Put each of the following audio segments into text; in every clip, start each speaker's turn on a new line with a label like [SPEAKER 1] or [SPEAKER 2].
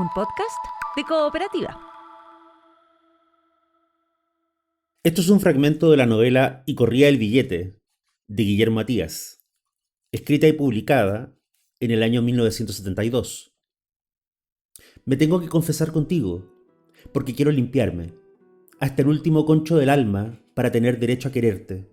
[SPEAKER 1] un podcast de Cooperativa.
[SPEAKER 2] Esto es un fragmento de la novela Y corría el billete, de Guillermo Matías, escrita y publicada en el año 1972. Me tengo que confesar contigo, porque quiero limpiarme, hasta el último concho del alma para tener derecho a quererte.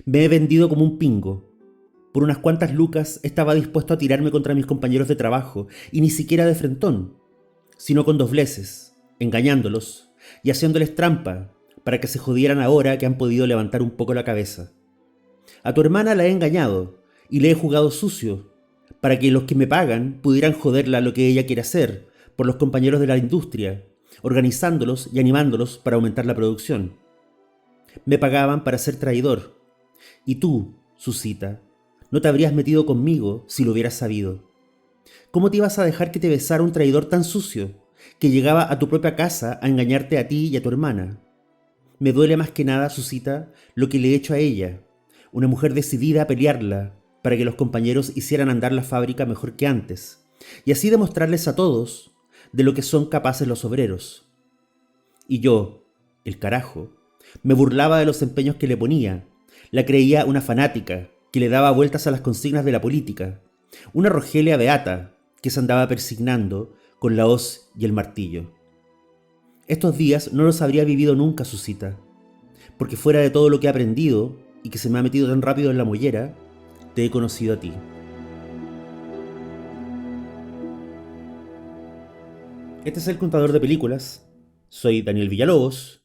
[SPEAKER 2] Me he vendido como un pingo. Por unas cuantas lucas estaba dispuesto a tirarme contra mis compañeros de trabajo, y ni siquiera de frentón, sino con dobleces, engañándolos y haciéndoles trampa para que se jodieran ahora que han podido levantar un poco la cabeza. A tu hermana la he engañado y le he jugado sucio, para que los que me pagan pudieran joderla lo que ella quiere hacer por los compañeros de la industria, organizándolos y animándolos para aumentar la producción. Me pagaban para ser traidor. Y tú, Susita, no te habrías metido conmigo si lo hubieras sabido. ¿Cómo te ibas a dejar que te besara un traidor tan sucio, que llegaba a tu propia casa a engañarte a ti y a tu hermana? Me duele más que nada, Susita, lo que le he hecho a ella, una mujer decidida a pelearla para que los compañeros hicieran andar la fábrica mejor que antes, y así demostrarles a todos de lo que son capaces los obreros. Y yo, el carajo, me burlaba de los empeños que le ponía, la creía una fanática, que le daba vueltas a las consignas de la política, una Rogelia beata que se andaba persignando con la hoz y el martillo. Estos días no los habría vivido nunca, Susita, porque fuera de todo lo que he aprendido y que se me ha metido tan rápido en la mollera, te he conocido a ti. Este es El Contador de Películas. Soy Daniel Villalobos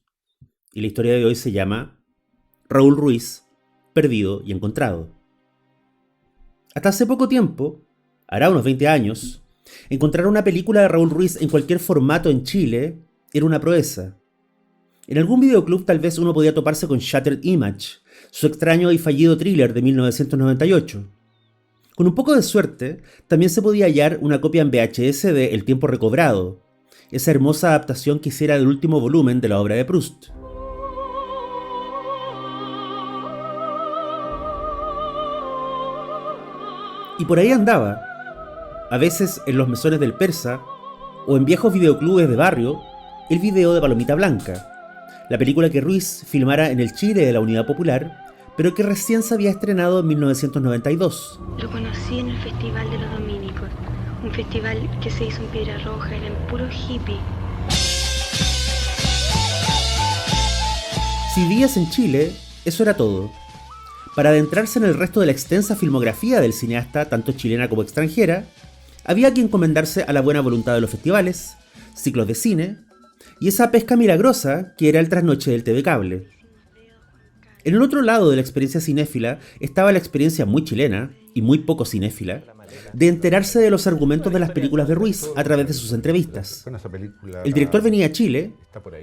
[SPEAKER 2] y la historia de hoy se llama Raúl Ruiz, perdido y encontrado. Hasta hace poco tiempo, hará unos 20 años, encontrar una película de Raúl Ruiz en cualquier formato en Chile era una proeza. En algún videoclub tal vez uno podía toparse con Shattered Image, su extraño y fallido thriller de 1998. Con un poco de suerte, también se podía hallar una copia en VHS de El tiempo recobrado, esa hermosa adaptación que hiciera del último volumen de la obra de Proust. Y por ahí andaba, a veces en los mesones del Persa o en viejos videoclubes de barrio, el video de Palomita Blanca, la película que Ruiz filmara en el Chile de la Unidad Popular, pero que recién se había estrenado en 1992.
[SPEAKER 3] Lo conocí en el Festival de los Dominicos, un festival que se hizo en Piedra Roja, eran puro hippie.
[SPEAKER 2] Si vivías en Chile, eso era todo. Para adentrarse en el resto de la extensa filmografía del cineasta, tanto chilena como extranjera, había que encomendarse a la buena voluntad de los festivales, ciclos de cine y esa pesca milagrosa que era el trasnoche del TV Cable. En el otro lado de la experiencia cinéfila estaba la experiencia muy chilena y muy poco cinéfila de enterarse de los argumentos de las películas de Ruiz a través de sus entrevistas. El director venía a Chile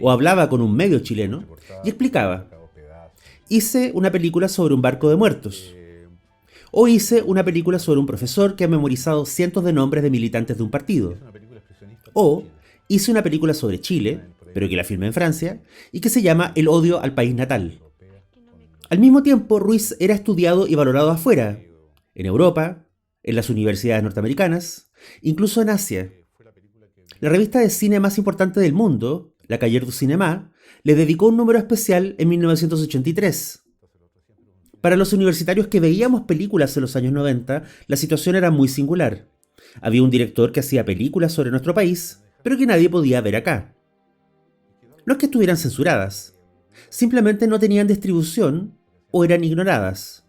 [SPEAKER 2] o hablaba con un medio chileno y explicaba: hice una película sobre un barco de muertos. O hice una película sobre un profesor que ha memorizado cientos de nombres de militantes de un partido. O hice una película sobre Chile, pero que la filmé en Francia, y que se llama El odio al país natal. Al mismo tiempo, Ruiz era estudiado y valorado afuera, en Europa, en las universidades norteamericanas, incluso en Asia. La revista de cine más importante del mundo, la Cahiers du Cinéma, le dedicó un número especial en 1983. Para los universitarios que veíamos películas en los años 90, la situación era muy singular. Había un director que hacía películas sobre nuestro país, pero que nadie podía ver acá. No es que estuvieran censuradas, simplemente no tenían distribución o eran ignoradas.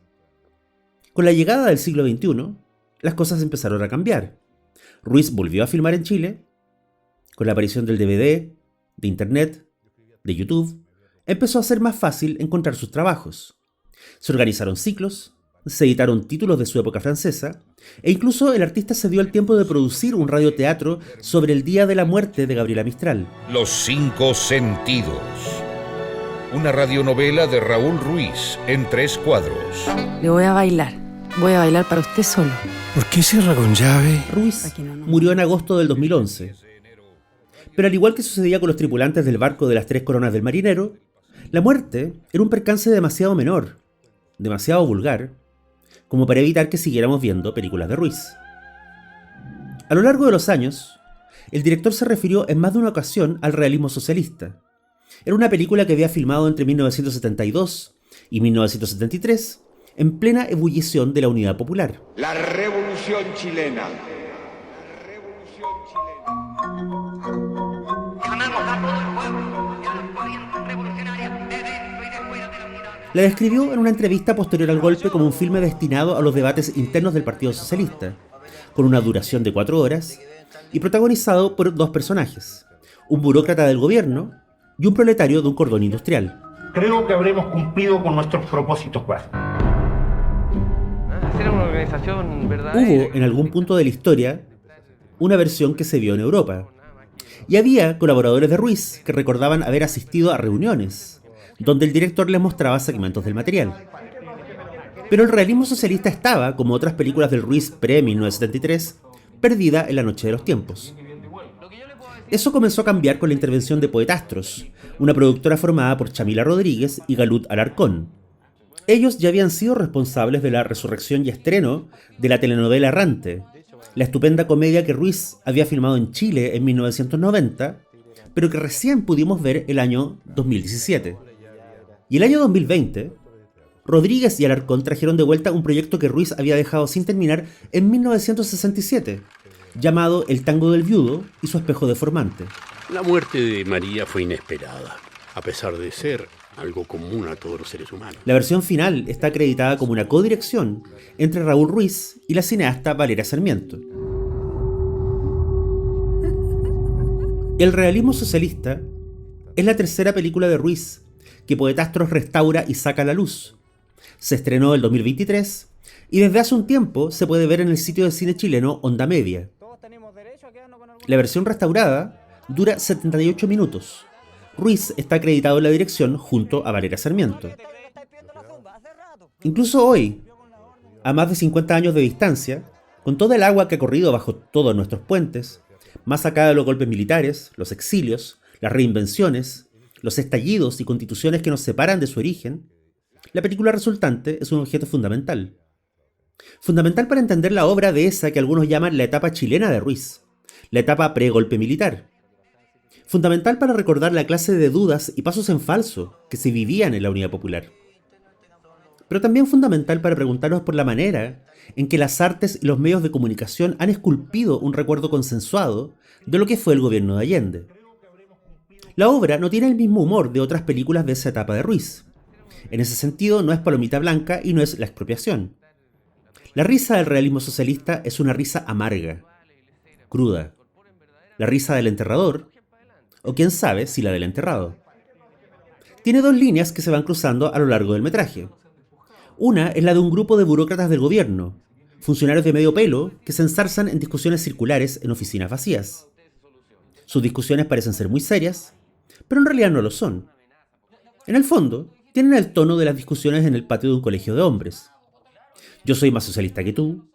[SPEAKER 2] Con la llegada del siglo XXI, las cosas empezaron a cambiar. Ruiz volvió a filmar en Chile. Con la aparición del DVD, de Internet, de YouTube, empezó a ser más fácil encontrar sus trabajos. Se organizaron ciclos, se editaron títulos de su época francesa, e incluso el artista se dio el tiempo de producir un radioteatro sobre el día de la muerte de Gabriela Mistral.
[SPEAKER 4] Los cinco sentidos. Una radionovela de Raúl Ruiz en 3 cuadros.
[SPEAKER 5] Le voy a bailar. Voy a bailar para usted solo.
[SPEAKER 6] ¿Por qué cierra con llave?
[SPEAKER 2] Ruiz murió en agosto del 2011. Pero al igual que sucedía con los tripulantes del barco de las 3 coronas del marinero, la muerte era un percance demasiado menor, demasiado vulgar, como para evitar que siguiéramos viendo películas de Ruiz. A lo largo de los años, el director se refirió en más de una ocasión al realismo socialista. Era una película que había filmado entre 1972 y 1973, en plena ebullición de la Unidad Popular.
[SPEAKER 7] La Revolución Chilena.
[SPEAKER 2] La describió en una entrevista posterior al golpe como un filme destinado a los debates internos del Partido Socialista, con una duración de 4 horas y protagonizado por 2 personajes, un burócrata del gobierno y un proletario de un cordón industrial.
[SPEAKER 8] Creo que habremos cumplido con nuestros propósitos básicos.
[SPEAKER 9] Hacer una organización verdadera.
[SPEAKER 2] Hubo, en algún punto de la historia, una versión que se vio en Europa. Y había colaboradores de Ruiz que recordaban haber asistido a reuniones, donde el director les mostraba segmentos del material. Pero el realismo socialista estaba, como otras películas del Ruiz pre-1973, perdida en la noche de los tiempos. Eso comenzó a cambiar con la intervención de Poetastros, una productora formada por Chamila Rodríguez y Galut Alarcón. Ellos ya habían sido responsables de la resurrección y estreno de la telenovela Errante, la estupenda comedia que Ruiz había filmado en Chile en 1990, pero que recién pudimos ver el año 2017. Y el año 2020, Rodríguez y Alarcón trajeron de vuelta un proyecto que Ruiz había dejado sin terminar en 1967, llamado El tango del viudo y su espejo deformante.
[SPEAKER 6] La muerte de María fue inesperada, a pesar de ser algo común a todos los seres humanos.
[SPEAKER 2] La versión final está acreditada como una codirección entre Raúl Ruiz y la cineasta Valeria Sarmiento. El realismo socialista es la tercera película de Ruiz que Poetastros restaura y saca a la luz. Se estrenó el 2023 y desde hace un tiempo se puede ver en el sitio de cine chileno Onda Media. La versión restaurada dura 78 minutos. Ruiz está acreditado en la dirección junto a Valeria Sarmiento. Incluso hoy, a más de 50 años de distancia, con toda el agua que ha corrido bajo todos nuestros puentes, más acá de los golpes militares, los exilios, las reinvenciones, los estallidos y constituciones que nos separan de su origen, la película resultante es un objeto fundamental. Fundamental para entender la obra de esa que algunos llaman la etapa chilena de Ruiz, la etapa pre-golpe militar. Fundamental para recordar la clase de dudas y pasos en falso que se vivían en la Unidad Popular. Pero también fundamental para preguntarnos por la manera en que las artes y los medios de comunicación han esculpido un recuerdo consensuado de lo que fue el gobierno de Allende. La obra no tiene el mismo humor de otras películas de esa etapa de Ruiz. En ese sentido, no es palomita blanca y no es la expropiación. La risa del realismo socialista es una risa amarga, cruda. La risa del enterrador, o quién sabe si la del enterrado. Tiene 2 líneas que se van cruzando a lo largo del metraje. Una es la de un grupo de burócratas del gobierno, funcionarios de medio pelo que se ensarzan en discusiones circulares en oficinas vacías. Sus discusiones parecen ser muy serias, pero en realidad no lo son. En el fondo, tienen el tono de las discusiones en el patio de un colegio de hombres. Yo soy más socialista que tú,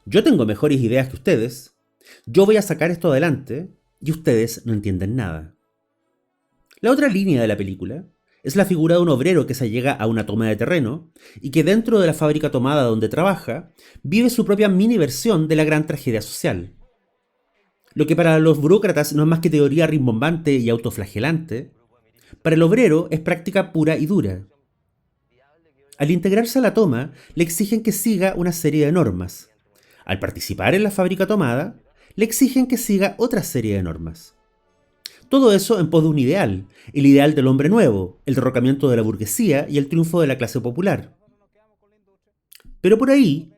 [SPEAKER 2] yo tengo mejores ideas que ustedes, yo voy a sacar esto adelante y ustedes no entienden nada. La otra línea de la película es la figura de un obrero que se llega a una toma de terreno y que dentro de la fábrica tomada donde trabaja vive su propia mini versión de la gran tragedia social. Lo que para los burócratas no es más que teoría rimbombante y autoflagelante, para el obrero es práctica pura y dura. Al integrarse a la toma, le exigen que siga una serie de normas. Al participar en la fábrica tomada, le exigen que siga otra serie de normas. Todo eso en pos de un ideal, el ideal del hombre nuevo, el derrocamiento de la burguesía y el triunfo de la clase popular. Pero por ahí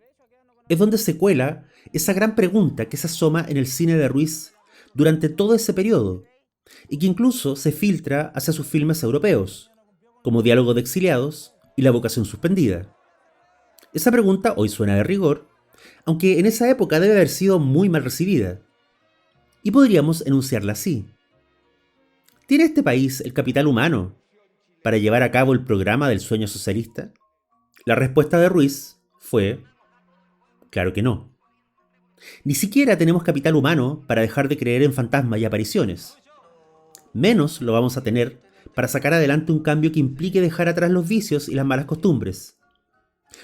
[SPEAKER 2] es donde se cuela esa gran pregunta que se asoma en el cine de Ruiz durante todo ese periodo, y que incluso se filtra hacia sus filmes europeos, como Diálogo de exiliados y La vocación suspendida. Esa pregunta hoy suena de rigor, aunque en esa época debe haber sido muy mal recibida. Y podríamos enunciarla así. ¿Tiene este país el capital humano para llevar a cabo el programa del sueño socialista? La respuesta de Ruiz fue: claro que no. Ni siquiera tenemos capital humano para dejar de creer en fantasmas y apariciones. Menos lo vamos a tener para sacar adelante un cambio que implique dejar atrás los vicios y las malas costumbres.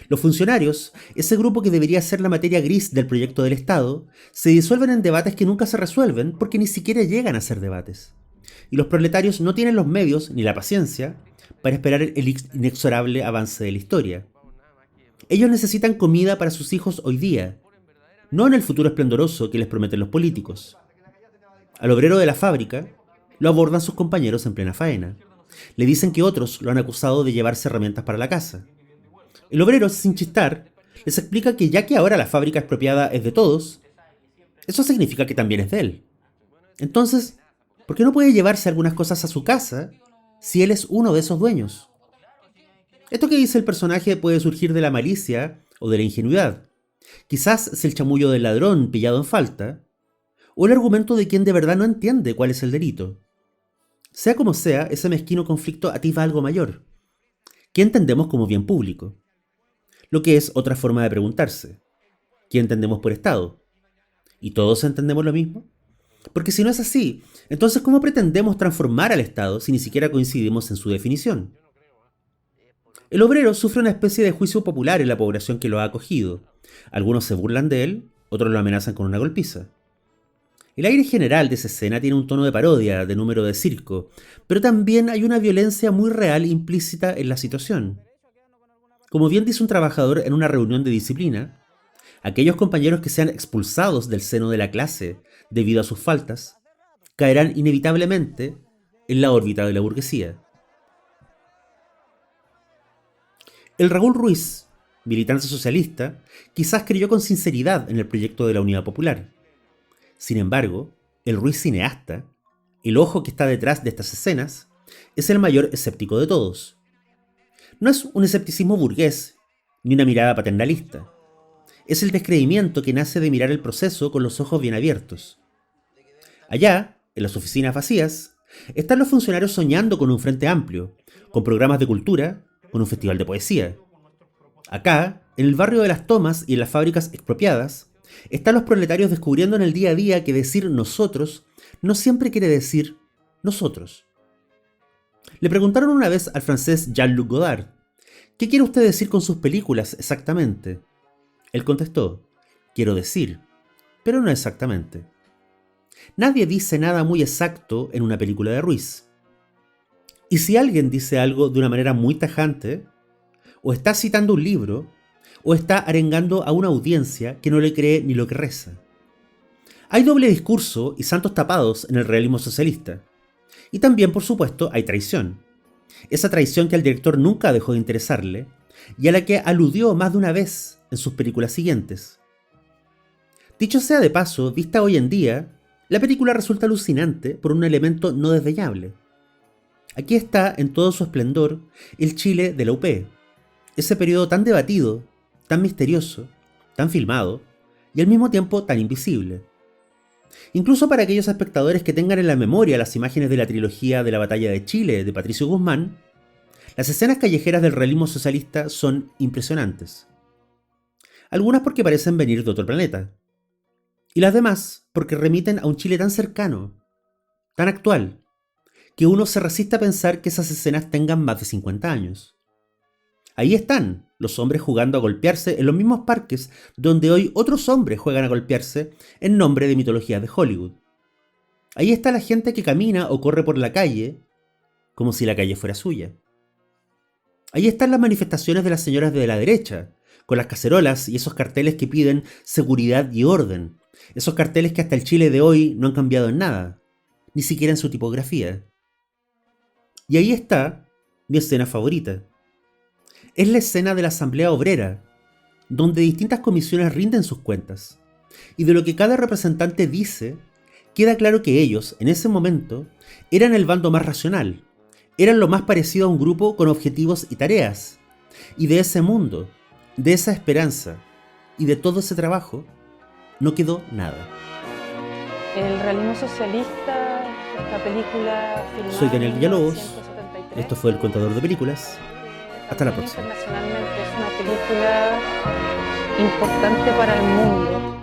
[SPEAKER 2] Los funcionarios, ese grupo que debería ser la materia gris del proyecto del Estado, se disuelven en debates que nunca se resuelven porque ni siquiera llegan a ser debates. Y los proletarios no tienen los medios ni la paciencia para esperar el inexorable avance de la historia. Ellos necesitan comida para sus hijos hoy día, no en el futuro esplendoroso que les prometen los políticos. Al obrero de la fábrica lo abordan sus compañeros en plena faena. Le dicen que otros lo han acusado de llevarse herramientas para la casa. El obrero, sin chistar, les explica que ya que ahora la fábrica expropiada es de todos, eso significa que también es de él. Entonces, ¿por qué no puede llevarse algunas cosas a su casa si él es uno de esos dueños? Esto que dice el personaje puede surgir de la malicia o de la ingenuidad. Quizás es el chamullo del ladrón pillado en falta, o el argumento de quien de verdad no entiende cuál es el delito. Sea como sea, ese mezquino conflicto atisba algo mayor. ¿Qué entendemos como bien público? Lo que es otra forma de preguntarse. ¿Qué entendemos por Estado? ¿Y todos entendemos lo mismo? Porque si no es así, entonces ¿cómo pretendemos transformar al Estado si ni siquiera coincidimos en su definición? El obrero sufre una especie de juicio popular en la población que lo ha acogido. Algunos se burlan de él, otros lo amenazan con una golpiza. El aire general de esa escena tiene un tono de parodia, de número de circo, pero también hay una violencia muy real implícita en la situación. Como bien dice un trabajador en una reunión de disciplina, aquellos compañeros que sean expulsados del seno de la clase debido a sus faltas, caerán inevitablemente en la órbita de la burguesía. El Raúl Ruiz, militante socialista, quizás creyó con sinceridad en el proyecto de la Unidad Popular. Sin embargo, el Ruiz cineasta, el ojo que está detrás de estas escenas, es el mayor escéptico de todos. No es un escepticismo burgués, ni una mirada paternalista. Es el descreimiento que nace de mirar el proceso con los ojos bien abiertos. Allá, en las oficinas vacías, están los funcionarios soñando con un frente amplio, con programas de cultura, con un festival de poesía. Acá, en el barrio de Las Tomas y en las fábricas expropiadas, están los proletarios descubriendo en el día a día que decir nosotros no siempre quiere decir nosotros. Le preguntaron una vez al francés Jean-Luc Godard, ¿qué quiere usted decir con sus películas exactamente? Él contestó, quiero decir, pero no exactamente. Nadie dice nada muy exacto en una película de Ruiz. Y si alguien dice algo de una manera muy tajante, o está citando un libro, o está arengando a una audiencia que no le cree ni lo que reza. Hay doble discurso y santos tapados en el realismo socialista. Y también, por supuesto, hay traición. Esa traición que al director nunca dejó de interesarle y a la que aludió más de una vez en sus películas siguientes. Dicho sea de paso, vista hoy en día, la película resulta alucinante por un elemento no desdeñable. Aquí está, en todo su esplendor, el Chile de la UP, ese periodo tan debatido, tan misterioso, tan filmado y al mismo tiempo tan invisible. Incluso para aquellos espectadores que tengan en la memoria las imágenes de la trilogía de la Batalla de Chile de Patricio Guzmán, las escenas callejeras del realismo socialista son impresionantes. Algunas porque parecen venir de otro planeta, y las demás porque remiten a un Chile tan cercano, tan actual, que uno se resiste a pensar que esas escenas tengan más de 50 años. Ahí están los hombres jugando a golpearse en los mismos parques donde hoy otros hombres juegan a golpearse en nombre de mitologías de Hollywood. Ahí está la gente que camina o corre por la calle como si la calle fuera suya. Ahí están las manifestaciones de las señoras de la derecha, con las cacerolas y esos carteles que piden seguridad y orden. Esos carteles que hasta el Chile de hoy no han cambiado en nada, ni siquiera en su tipografía. Y ahí está mi escena favorita. Es la escena de la Asamblea Obrera, donde distintas comisiones rinden sus cuentas, y de lo que cada representante dice, queda claro que ellos, en ese momento, eran el bando más racional, eran lo más parecido a un grupo con objetivos y tareas, y de ese mundo, de esa esperanza, y de todo ese trabajo, no quedó nada.
[SPEAKER 5] El realismo socialista, esta película filmada.
[SPEAKER 2] Soy Daniel Villalobos,
[SPEAKER 5] 1973.
[SPEAKER 2] esto fue El Contador de Películas. Hasta la próxima.
[SPEAKER 5] Internacionalmente es una película importante para el mundo.